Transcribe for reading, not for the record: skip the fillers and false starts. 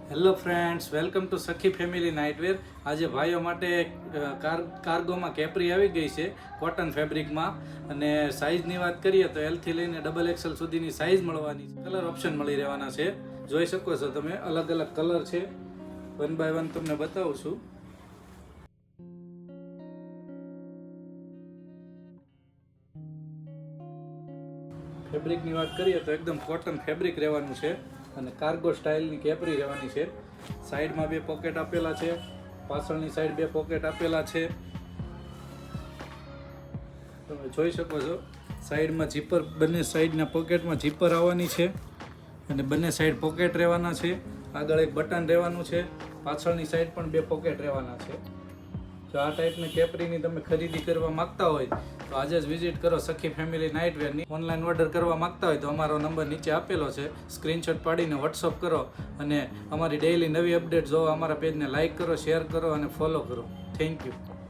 Hello friends, welcome to સખી family nightwear. આજે ભાઈઓ માટે કાર્ગોમાં કેપરી આવી ગઈ છે કોટન ફેબ્રિકમાં. અને સાઇઝની વાત કરીએ તો એલથી લઈને XXL સુધીની સાઇઝ મળવાની છે. કલર ઓપ્શન મળી રહેવાના છે. જોઈ શકો છો તમે, અલગ અલગ કલર છે. વન બાય વન તમને બતાવું છું. ફેબ્રિકની વાત કરીએ તો એકદમ કોટન ફેબ્રિક રહેવાનું છે અને કાર્ગો સ્ટાઇલની કેપરી રહેવાની છે. સાઈડમાં બે પોકેટ આપેલા છે, પાછળની સાઈડ બે પોકેટ આપેલા છે. તમે જોઈ શકો છો, સાઈડમાં જીપર, બંને સાઈડના પોકેટમાં જીપર આવવાની છે અને બંને સાઈડ પોકેટ રહેવાના છે. આગળ એક બટન રહેવાનું છે, પાછળની સાઈડ પણ બે પોકેટ રહેવાના છે. જો આ ટાઈપની કેપરીની તમે ખરીદી કરવા માંગતા હોય તો આજે જ વિઝિટ કરો સખી ફેમિલી નાઇટવેરની. ઓનલાઈન ઓર્ડર કરવા માંગતા હોય તો અમારો નંબર નીચે આપેલો છે, સ્ક્રીનશોટ પાડીને વોટ્સઅપ કરો અને અમારી ડેઈલી નવી અપડેટ જોવા અમારા પેજને લાઇક કરો, શેર કરો અને ફોલો કરો. Thank you.